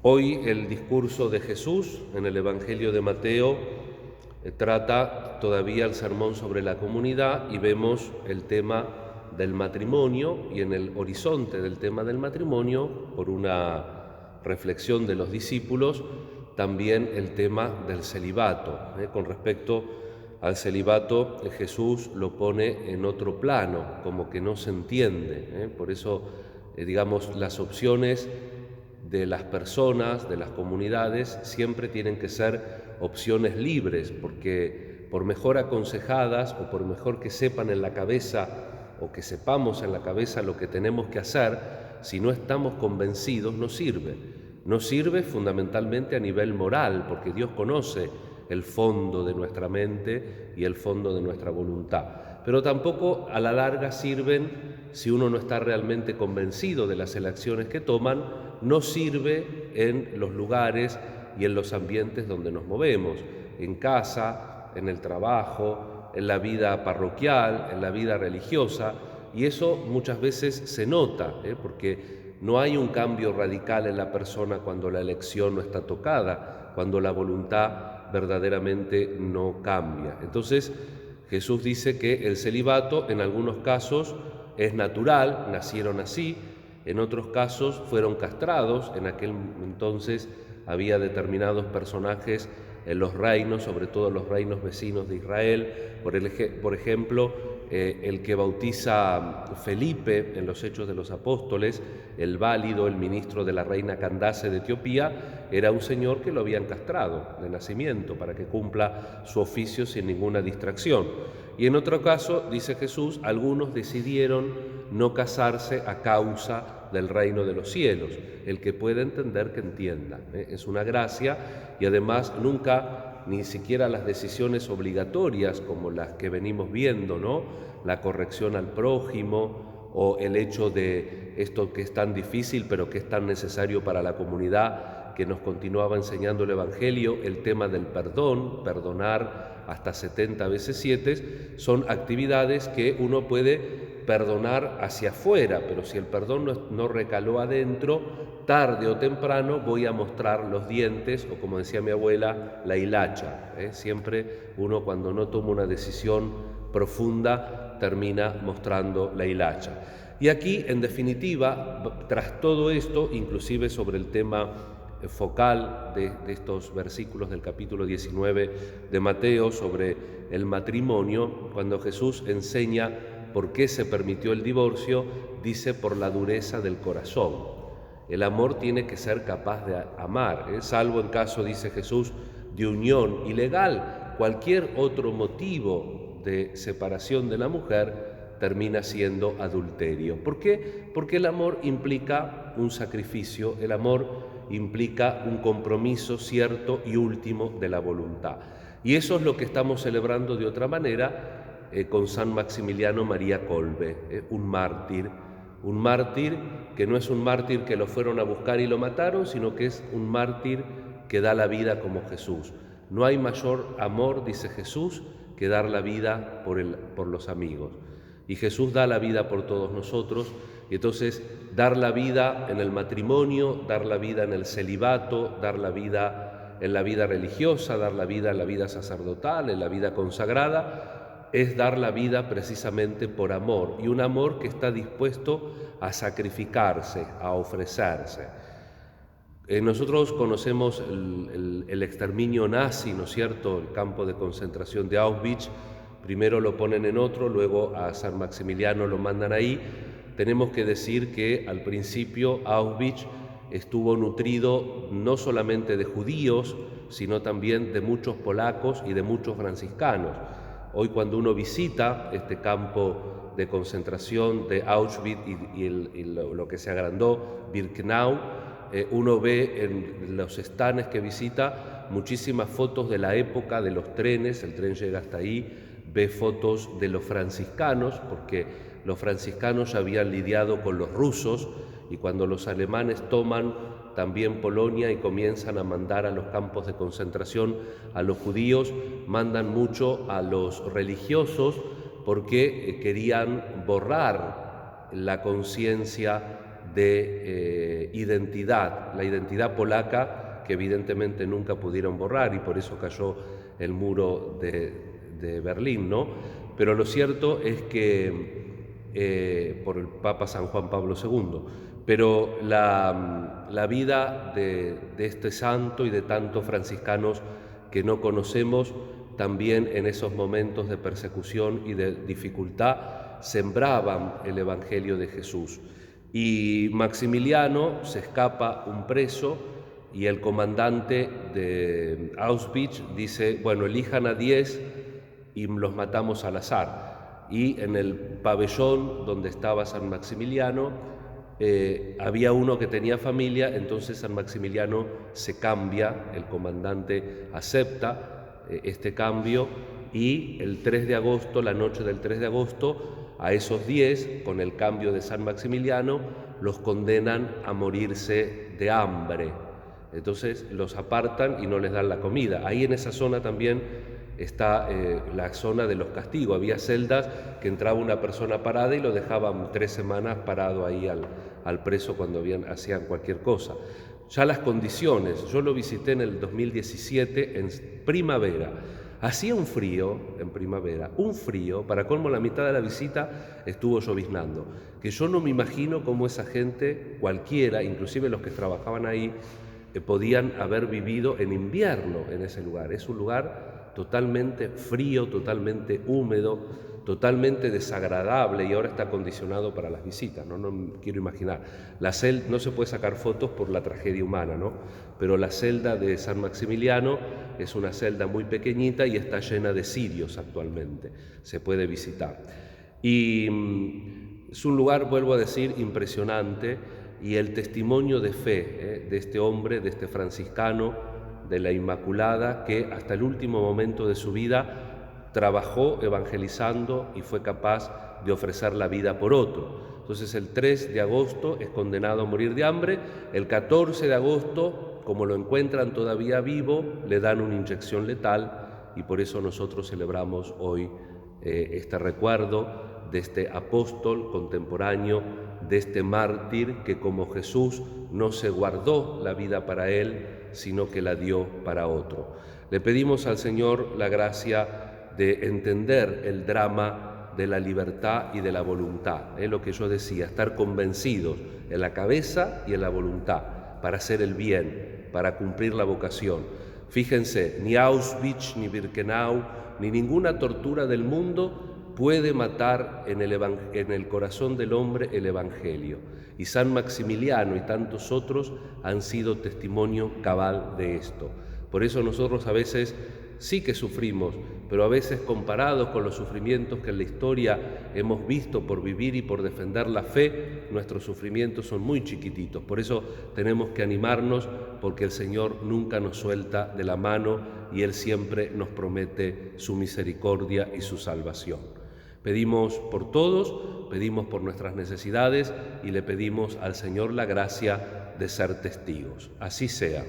Hoy el discurso de Jesús en el Evangelio de Mateo trata todavía el sermón sobre la comunidad y vemos el tema del matrimonio y en el horizonte del tema del matrimonio, por una reflexión de los discípulos, también el tema del celibato. Con respecto al celibato, Jesús lo pone en otro plano, como que no se entiende. Por eso, digamos, las opciones de las personas, de las comunidades, siempre tienen que ser opciones libres, porque por mejor aconsejadas o por mejor que sepan en la cabeza o que sepamos en la cabeza lo que tenemos que hacer, si no estamos convencidos no sirve. No sirve fundamentalmente a nivel moral, porque Dios conoce el fondo de nuestra mente y el fondo de nuestra voluntad. Pero tampoco a la larga sirven si uno no está realmente convencido de las elecciones que toman, no sirve en los lugares y en los ambientes donde nos movemos, en casa, en el trabajo, en la vida parroquial, en la vida religiosa, y eso muchas veces se nota, porque no hay un cambio radical en la persona cuando la elección no está tocada, cuando la voluntad verdaderamente no cambia. Entonces, Jesús dice que el celibato en algunos casos es natural, nacieron así, en otros casos fueron castrados. En aquel entonces había determinados personajes en los reinos, sobre todo los reinos vecinos de Israel, por ejemplo, el que bautiza Felipe en los Hechos de los Apóstoles, el válido, el ministro de la reina Candace de Etiopía, era un señor que lo habían castrado de nacimiento para que cumpla su oficio sin ninguna distracción. Y en otro caso, dice Jesús, algunos decidieron no casarse a causa del reino de los cielos. El que puede entender, que entienda. Es una gracia y además nunca, ni siquiera las decisiones obligatorias como las que venimos viendo, ¿no? La corrección al prójimo o el hecho de esto que es tan difícil pero que es tan necesario para la comunidad, que nos continuaba enseñando el Evangelio, el tema del perdón, perdonar hasta 70 veces 7, son actividades que uno puede perdonar hacia afuera, pero si el perdón no recaló adentro, tarde o temprano voy a mostrar los dientes, o como decía mi abuela, la hilacha. Siempre uno, cuando no toma una decisión profunda, termina mostrando la hilacha. Y aquí, en definitiva, tras todo esto, inclusive sobre el tema focal de estos versículos del capítulo 19 de Mateo sobre el matrimonio, cuando Jesús enseña por qué se permitió el divorcio, dice: por la dureza del corazón. El amor tiene que ser capaz de amar, salvo en caso, dice Jesús, de unión ilegal. Cualquier otro motivo de separación de la mujer termina siendo adulterio. ¿Por qué? Porque el amor implica un sacrificio, el amor implica un compromiso cierto y último de la voluntad. Y eso es lo que estamos celebrando de otra manera con San Maximiliano María Kolbe, un mártir que no es un mártir que lo fueron a buscar y lo mataron, sino que es un mártir que da la vida como Jesús. No hay mayor amor, dice Jesús, que dar la vida por los amigos. Y Jesús da la vida por todos nosotros, y entonces dar la vida en el matrimonio, dar la vida en el celibato, dar la vida en la vida religiosa, dar la vida en la vida sacerdotal, en la vida consagrada, es dar la vida precisamente por amor, y un amor que está dispuesto a sacrificarse, a ofrecerse. Nosotros conocemos el exterminio nazi, ¿no es cierto?, el campo de concentración de Auschwitz. Primero lo ponen en otro, luego a San Maximiliano lo mandan ahí. Tenemos que decir que al principio Auschwitz estuvo nutrido no solamente de judíos, sino también de muchos polacos y de muchos franciscanos. Hoy, cuando uno visita este campo de concentración de Auschwitz y lo que se agrandó, Birkenau, uno ve en los estanes que visita muchísimas fotos de la época de los trenes, el tren llega hasta ahí, ve fotos de los franciscanos, porque los franciscanos habían lidiado con los rusos, y cuando los alemanes toman también Polonia y comienzan a mandar a los campos de concentración a los judíos, mandan mucho a los religiosos porque querían borrar la conciencia de identidad, la identidad polaca que evidentemente nunca pudieron borrar y por eso cayó el muro de Berlín, ¿no? Pero lo cierto es que por el Papa San Juan Pablo II, pero la vida de este santo y de tantos franciscanos que no conocemos, también en esos momentos de persecución y de dificultad, sembraban el Evangelio de Jesús. Y Maximiliano se escapa un preso y el comandante de Auschwitz dice, bueno, elijan a 10 y los matamos al azar. Y en el pabellón donde estaba San Maximiliano había uno que tenía familia, entonces San Maximiliano se cambia, el comandante acepta este cambio y el 3 de agosto, la noche del 3 de agosto, a esos 10, con el cambio de San Maximiliano, los condenan a morirse de hambre. Entonces los apartan y no les dan la comida. Ahí en esa zona también está la zona de los castigos. Había celdas que entraba una persona parada y lo dejaban 3 semanas parado ahí al preso cuando hacían cualquier cosa. Ya las condiciones, yo lo visité en el 2017 en primavera. Hacía un frío en primavera, un frío, para colmo la mitad de la visita estuvo lloviznando, que yo no me imagino cómo esa gente, cualquiera, inclusive los que trabajaban ahí, podían haber vivido en invierno en ese lugar. Es un lugar totalmente frío, totalmente húmedo, totalmente desagradable y ahora está condicionado para las visitas, no quiero imaginar. No se puede sacar fotos por la tragedia humana, ¿no? Pero la celda de San Maximiliano es una celda muy pequeñita y está llena de sirios actualmente, se puede visitar. Y es un lugar, vuelvo a decir, impresionante, y el testimonio de fe de este hombre, de este franciscano, de la Inmaculada, que hasta el último momento de su vida trabajó evangelizando y fue capaz de ofrecer la vida por otro. Entonces el 3 de agosto es condenado a morir de hambre, el 14 de agosto, como lo encuentran todavía vivo, le dan una inyección letal y por eso nosotros celebramos hoy este recuerdo de este apóstol contemporáneo, de este mártir que como Jesús no se guardó la vida para él, sino que la dio para otro. Le pedimos al Señor la gracia de entender el drama de la libertad y de la voluntad. Es lo que yo decía, estar convencidos en la cabeza y en la voluntad para hacer el bien, para cumplir la vocación. Fíjense, ni Auschwitz, ni Birkenau, ni ninguna tortura del mundo puede matar en el corazón del hombre el Evangelio. Y San Maximiliano y tantos otros han sido testimonio cabal de esto. Por eso nosotros a veces sí que sufrimos, pero a veces comparados con los sufrimientos que en la historia hemos visto por vivir y por defender la fe, nuestros sufrimientos son muy chiquititos. Por eso tenemos que animarnos, porque el Señor nunca nos suelta de la mano y Él siempre nos promete su misericordia y su salvación. Pedimos por todos, pedimos por nuestras necesidades y le pedimos al Señor la gracia de ser testigos. Así sea.